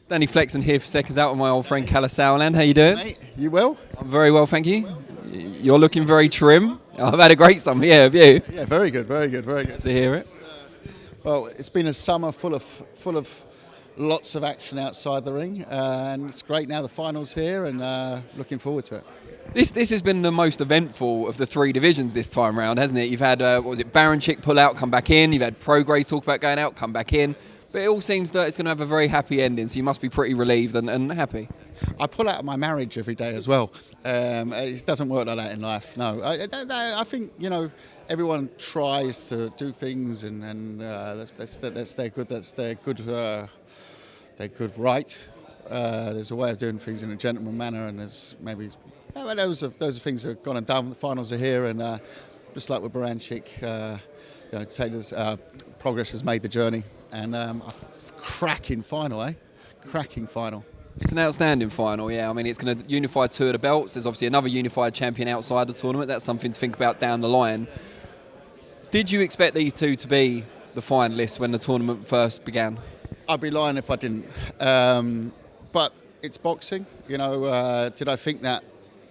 Danny Flexen here for Seconds Out with my old friend Kalle Sauerland. How you doing? Mate, you well? I'm very well, thank you. You're looking very trim. I've had a great summer, yeah, have you? Yeah, very good, very good, very good. Good to hear it. Well, it's been a summer full of lots of action outside the ring, and it's great now the finals here, and looking forward to it. This has been the most eventful of the three divisions this time round, hasn't it? You've had, Baronchik pull out, come back in. You've had Prograis talk about going out, come back in. But it all seems that it's going to have a very happy ending, so you must be pretty relieved and happy. I pull out of my marriage every day as well. It doesn't work like that in life, no. I think, everyone tries to do things, and that's their good. That's their good right. There's a way of doing things in a gentleman manner, and there's maybe those are things that have gone and done. The finals are here, and just like with Baranchik, Taylor's progress has made the journey, and a cracking final, Cracking final. It's an outstanding final, yeah. I mean, it's going to unify two of the belts. There's obviously another unified champion outside the tournament. That's something to think about down the line. Did you expect these two to be the finalists when the tournament first began? I'd be lying if I didn't. But it's boxing. Did I think that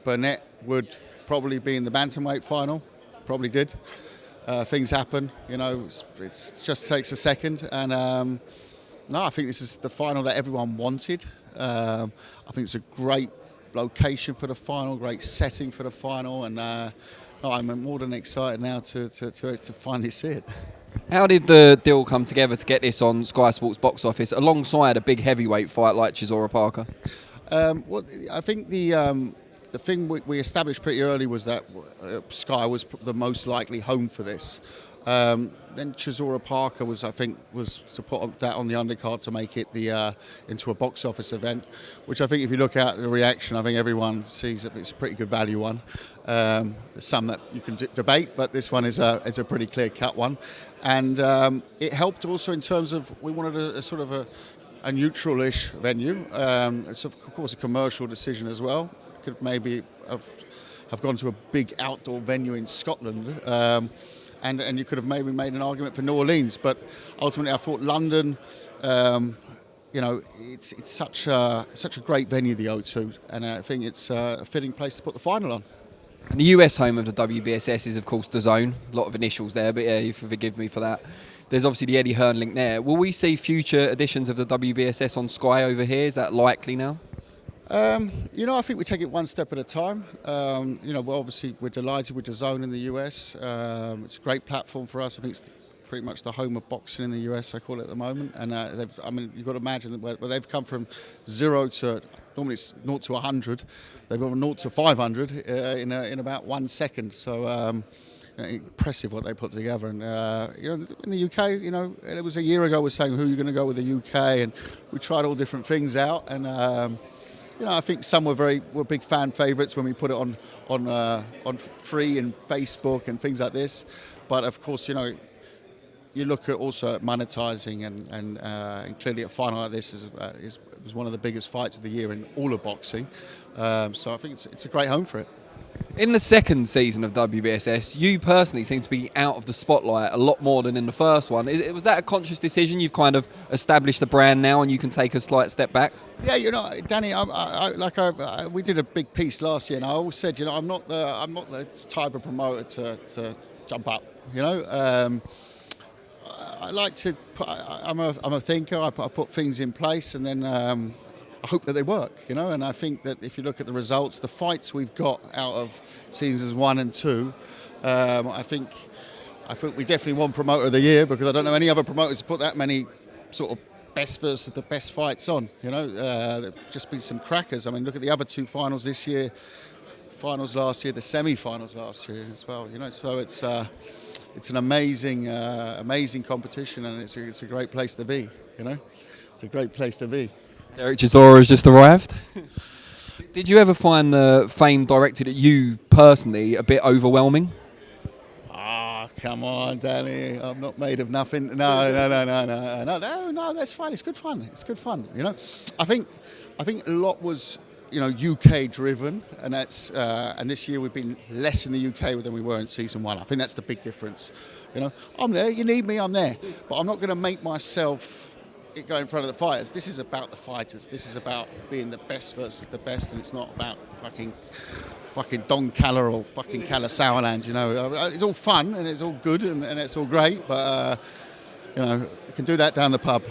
Burnett would probably be in the bantamweight final? Probably did. Things happen. It just takes a second. And no, I think this is the final that everyone wanted. I think it's a great location for the final, great setting for the final, and I'm more than excited now to finally see it. How did the deal come together to get this on Sky Sports box office alongside a big heavyweight fight like Chisora Parker? Well, I think the thing we established pretty early was that Sky was the most likely home for this. Then Chisora Parker was to put that on the undercard to make it into a box office event, which I think if you look at the reaction, I think everyone sees that it's a pretty good value one. There's some that you can debate, but this one is a pretty clear cut one, and it helped also in terms of we wanted a sort of a neutral-ish venue. It's of course a commercial decision as well. Could maybe have gone to a big outdoor venue in Scotland. And you could have maybe made an argument for New Orleans, but ultimately I thought London, it's such a great venue, the O2, and I think it's a fitting place to put the final on. And the US home of the WBSS is, of course, the Zone. A lot of initials there, but yeah, you forgive me for that. There's obviously the Eddie Hearn link there. Will we see future editions of the WBSS on Sky over here? Is that likely now? I think we take it one step at a time. Obviously we're delighted with the Zone in the US. It's a great platform for us. I think it's pretty much the home of boxing in the US, I call it at the moment. And you've got to imagine that where they've come from 0 to, normally it's 0 to 100. They've gone from 0 to 500 in about 1 second. So impressive what they put together. And in the UK, it was a year ago we were saying who are you going to go with the UK, and we tried all different things out, and I think some were big fan favourites when we put it on free and Facebook and things like this. But of course, you look at also at monetising, and clearly a final like this was one of the biggest fights of the year in all of boxing. So I think it's a great home for it. In the second season of WBSS, you personally seem to be out of the spotlight a lot more than in the first one. Was that a conscious decision? You've kind of established the brand now and you can take a slight step back? Yeah, Danny, we did a big piece last year, and I always said, I'm not the type of promoter to jump up. I like to. I'm a thinker. I put things in place, and then I hope that they work. And I think that if you look at the results, the fights we've got out of seasons 1 and 2, I think we definitely won Promoter of the Year, because I don't know any other promoters to put that many sort of best versus the best fights on. There've just been some crackers. I mean, look at the other 2 finals this year, finals last year, the semi-finals last year as well. So it's an amazing competition, and it's a great place to be. It's a great place to be. Derek Chisora has just arrived. Did you ever find the fame directed at you personally a bit overwhelming? Come on, Danny. I'm not made of nothing. No. That's fine. It's good fun. I think a lot was UK driven, and that's and this year we've been less in the UK than we were in season 1. I think that's the big difference. I'm there. You need me. I'm there. But I'm not going to make myself it go in front of the fighters. This is about the fighters. This is about being the best versus the best, and it's not about fucking Don Kalle or fucking Kalle Sauerland. You know, it's all fun and it's all good and it's all great, but you know, you can do that down the pub.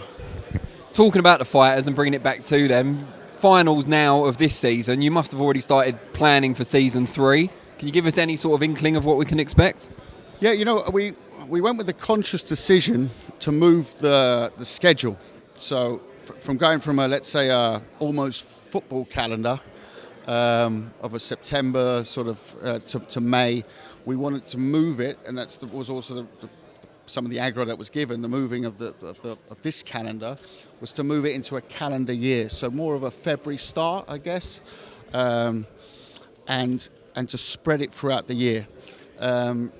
Talking about the fighters and bringing it back to them, finals now of this season. You must have already started planning for season 3. Can you give us any sort of inkling of what we can expect? Yeah, you know, we went with the conscious decision to move the schedule. So from going from let's say almost football calendar of a September sort of to May, we wanted to move it, and was also some of the aggro that was given. The moving of this calendar was to move it into a calendar year, so more of a February start, I guess, and to spread it throughout the year,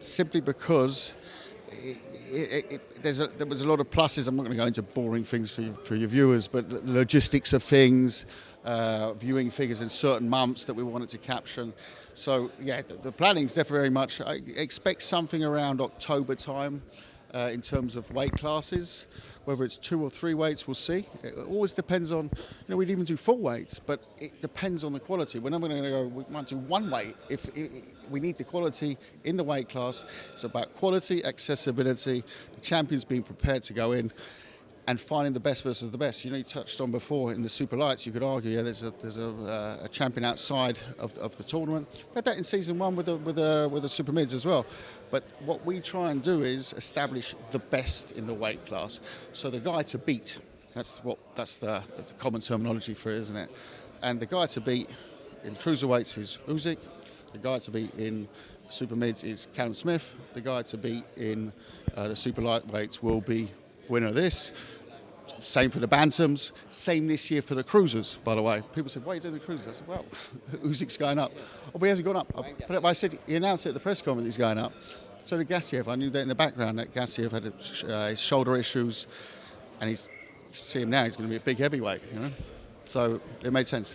simply because there was a lot of pluses. I'm not going to go into boring things for your viewers, but the logistics of things, viewing figures in certain months that we wanted to capture. So yeah, the planning's definitely very much. I expect something around October time in terms of weight classes. Whether it's 2 or 3 weights, we'll see. It always depends on, we'd even do 4 weights, but it depends on the quality. We're not going to go, we might do 1 weight. If we need the quality in the weight class, it's about quality, accessibility, the champions being prepared to go in, and finding the best versus the best. You touched on before in the super lights, you could argue, there's a champion outside of the tournament. We had that in season 1 with the super mids as well. But what we try and do is establish the best in the weight class. So the guy to beat, that's the common terminology for it, isn't it? And the guy to beat in cruiserweights is Usyk. The guy to beat in super mids is Callum Smith. The guy to beat in the super lightweights will be winner of this. Same for the bantams. Same this year for the cruisers, by the way. People said, why are you doing the cruisers? I said, well, Usyk's going up. Oh, but he hasn't gone up. I said, he announced it at the press conference he's going up. So did Gassiev. I knew that in the background, that Gassiev had his shoulder issues, and you see him now, he's going to be a big heavyweight, So it made sense.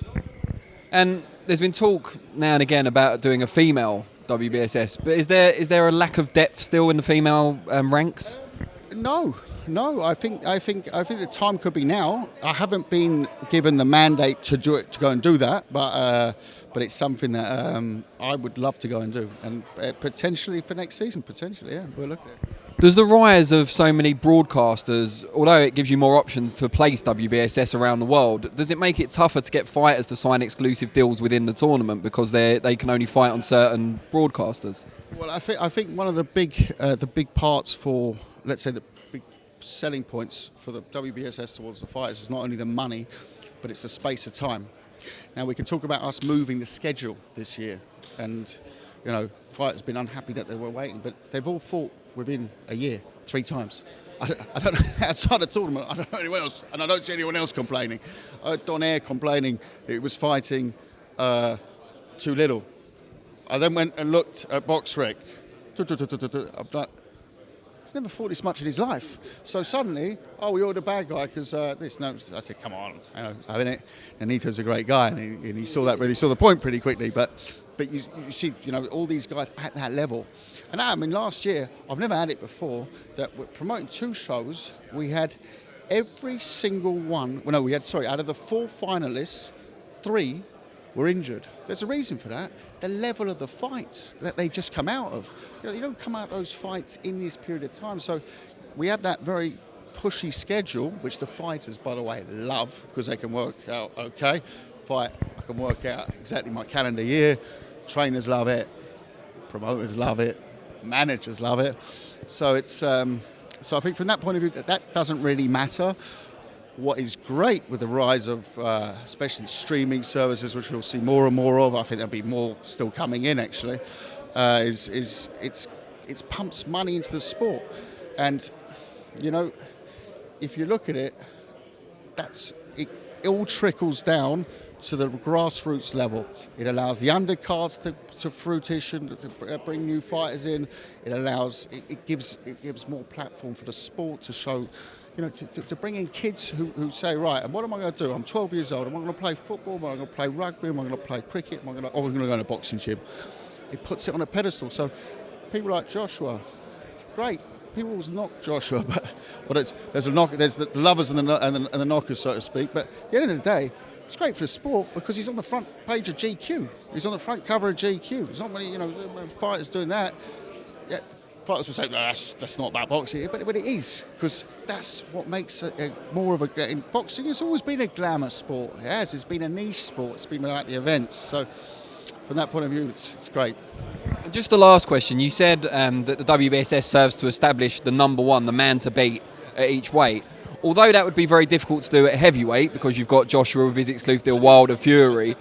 And there's been talk now and again about doing a female WBSS, but is there a lack of depth still in the female ranks? No, I think the time could be now. I haven't been given the mandate to go and do that, but it's something that I would love to go and do, and potentially for next season. Potentially, yeah, we'll look at it. Does the rise of so many broadcasters, although it gives you more options to place WBSS around the world, does it make it tougher to get fighters to sign exclusive deals within the tournament because they can only fight on certain broadcasters? Well, I think one of the big parts for, let's say, the big selling points for the WBSS towards the fighters is not only the money, but it's the space of time. Now, we can talk about us moving the schedule this year, and fighters have been unhappy that they were waiting, but they've all fought within a year 3 times. I don't know, outside the tournament, I don't know anyone else, and I don't see anyone else complaining. I heard Don Air complaining it was fighting too little. I then went and looked at BoxRec. I'm like, he's never fought this much in his life. So suddenly, you're the bad guy because this. No, I said, come on, having it. And Nito's a great guy, and he saw the point pretty quickly. But you see, all these guys at that level. And now, last year, I've never had it before, that we're promoting 2 shows. We had every single one. Well, no, out of the 4 finalists, 3 were injured. There's a reason for that. The level of the fights that they just come out of. You don't come out of those fights in this period of time. So we have that very pushy schedule, which the fighters, by the way, love because they can work out, I can work out exactly my calendar year. Trainers love it. Promoters love it. Managers love it. So it's so I think from that point of view, that doesn't really matter. What is great with the rise of, especially streaming services, which we'll see more and more of, I think there'll be more still coming in actually, is it's pumps money into the sport. And, if you look at it, it all trickles down to the grassroots level. It allows the undercards to fruition, to bring new fighters in. It gives more platform for the sport to show, to bring in kids who say, right, and what am I going to do? I'm 12 years old. Am I going to play football? Am I going to play rugby? Am I going to play cricket? Am I going to go to a boxing gym? It puts it on a pedestal. So people like Joshua, it's great. people always knock Joshua, but there's the lovers and the knockers, so to speak. But at the end of the day, it's great for the sport because he's on the front page of GQ. He's on the front cover of GQ. There's not many, fighters doing that. Yeah, fighters will say, no, that's not about boxing, but it is, because that's what makes it more of a... In boxing, it's always been a glamour sport. It has. It's been a niche sport. It's been about the events. So from that point of view, it's great. And just the last question. You said that the WBSS serves to establish the number one, the man to beat at each weight. Although that would be very difficult to do at heavyweight because you've got Joshua with his exclusive deal, Wilder Fury.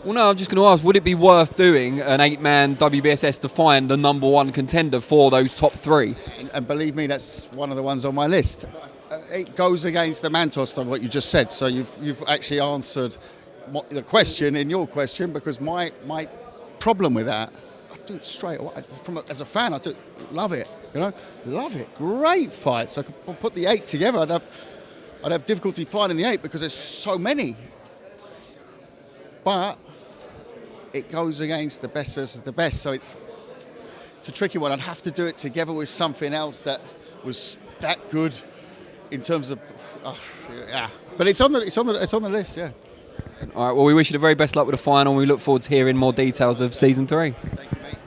Well, no, I'm just going to ask, would it be worth doing an 8-man WBSS to find the number one contender for those top three? And believe me, that's one of the ones on my list. It goes against the Mantos of what you just said. So you've actually answered the question in your question, because my problem with that, I do it straight away. As a fan, I do love it. Love it. Great fights. I could put the 8 together. I'd have difficulty finding the 8 because there's so many. But it goes against the best versus the best, so it's a tricky one. I'd have to do it together with something else that was that good in terms of, yeah. But it's on the list, yeah. All right. Well, we wish you the very best luck with the final. We look forward to hearing more details of season 3. Thank you, mate.